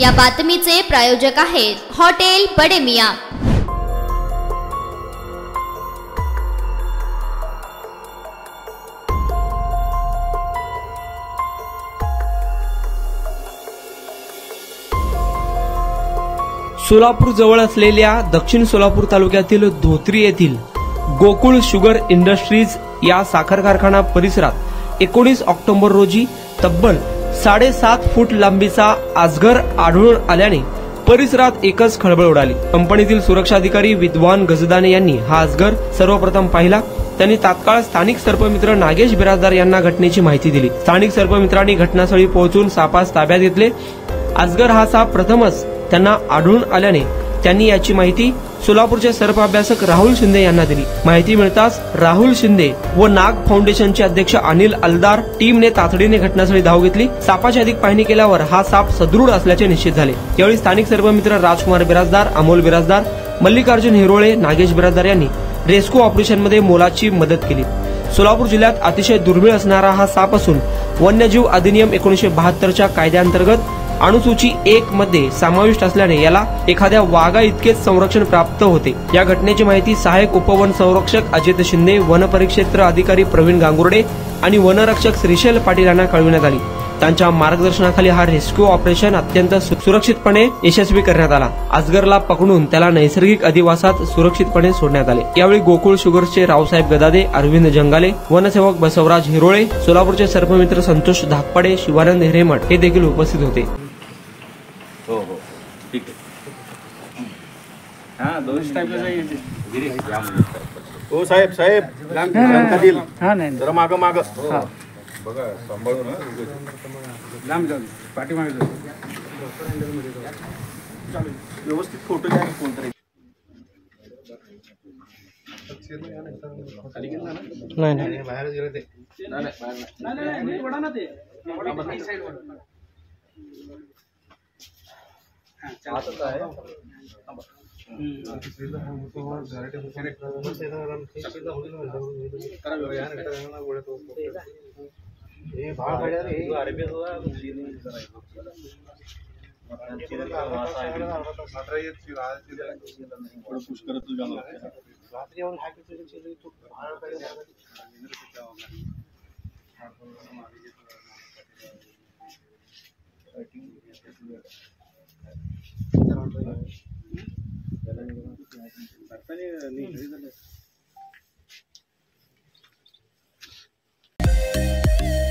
या बातमीचे प्रायोजक आहेत हॉटेल बडे मियां। सोलापूर जवळ असलेल्या दक्षिण सोलापूर तालुक्यातील धोत्री येथील गोकुळ शुगर इंडस्ट्रीज या साखर कारखाना परिसरात 19 ऑक्टोबर रोजी तब्बल 7.5 फूट लांबीचा अजगर आढळून आल्याने परिसरात एकच खळबळ उडाली। कंपनीतील सुरक्षा अधिकारी विद्वान गजदाने यांनी हा अजगर सर्वप्रथम पाहिला। त्यांनी तात्काळ स्थानिक सर्पमित्र नागेश बिराजदार यांना घटनेची माहिती दिली। स्थानिक सर्पमित्रांनी घटनास्थळी पोहोचून सापास ताब्यात घेतले। अजगर हा साप प्रथमच त्यांना आढळून आल्याने त्यांनी याची माहिती सोलापूरचे सर्प अभ्यासक राहुल शिंदे यांना दिली। माहिती मिळताच राहुल शिंदे व नाग फाउंडेशनचे अध्यक्ष अनिल अलदार टीमने तातडीने घटनास्थळी धाव घेतली। सापाची अधिक पाहणी केल्यावर हा साप सदृढ असल्याचे निश्चित झाले। यावेळी स्थानिक सर्पमित्र राजकुमार बिराजदार, अमोल बिराजदार, मल्लिकार्जुन हिरोळे, नागेश बिराजदार यांनी रेस्क्यू ऑपरेशनमध्ये मोलाची मदत केली। सोलापूर जिल्ह्यात अतिशय दुर्मिळ असणारा हा साप असून वन्यजीव अधिनियम 1972च्या कायद्याअंतर्गत अनुसूची 1 मध्ये समाविष्ट असल्याने याला एखाद्या वाघा इतकेच संरक्षण प्राप्त होते। या घटनेची माहिती सहाय्यक उपवन संरक्षक अजित शिंदे, वन परिक्षेत्र अधिकारी प्रवीण गांगुर्डे आणि वनरक्षक श्रीशैल पाटील यांना कळविण्यात आली। त्यांच्या मार्गदर्शनाखाली हा रेस्क्यू ऑपरेशन अत्यंत सुरक्षितपणे यशस्वी करण्यात आला। अजगरला पकडून त्याला नैसर्गिक अधिवासात सुरक्षितपणे सोडण्यात आले। यावेळी गोकुळ शुगर्सचे रावसाहेब गदादे, अरविंद जंगाले, वनसेवक बसवराज हिरोळे, सोलापूरचे सर्पमित्र संतोष धाकपडे, शिवानंद हिरेमठ हे देखील उपस्थित होते। हो हो ठीक आहे। हाँ दोन टाइप ओ साहेब जरा माग बघा सांभाळून लांब जाऊ पाठीमागे जाऊ व्यवस्थित फोटो घ्या कोणतरी नाही बाहेर गेले ते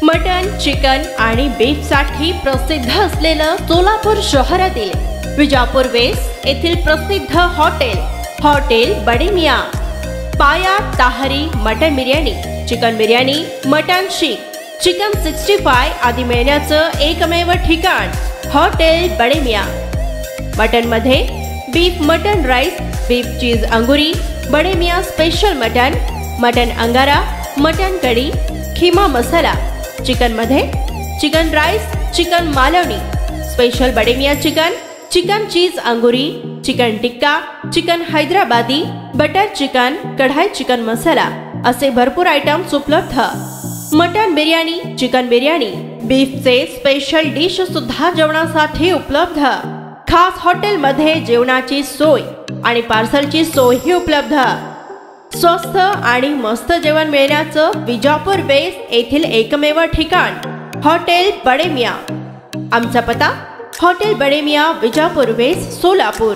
मटन, चिकन आणि बीफ साठी प्रसिद्ध असलेलं सोलापूर शहरातील विजापूर वेस्ट येथील प्रसिद्ध hotel Bade Miyan. Paya tahari mutton biryani, chicken biryani, mutton seekh, chicken 65 आदी मिळण्याचं एकमेव ठिकाण हॉटेल बडे मियां। मटन मध्ये beef mutton rice, beef cheese angoori, Bade Miyan special mutton, mutton angara, mutton kadhi, keema masala. Chicken मध्ये chicken rice, chicken Malvani, special Bade Miyan chicken, chicken cheese angoori, chicken tikka, chicken Hyderabadi, butter chicken, kadai chicken masala असे भरपूर आयटम्स उपलब्ध। मटन बिर्याणी, चिकन बिर्याणी, बीफचे स्पेशल डिश सुद्धा जेवणासाठी उपलब्ध। खास हॉटेलमध्ये जेवणाची सोय आणि पार्सलची सोयही उपलब्ध। स्वस्त आणि मस्त जेवण मिळण्याचं विजापूर वेस्ट येथील एकमेव ठिकाण हॉटेल बडे मियां। आमचा पत्ता हॉटेल बडे मियां, विजापूर वेस्ट, सोलापूर।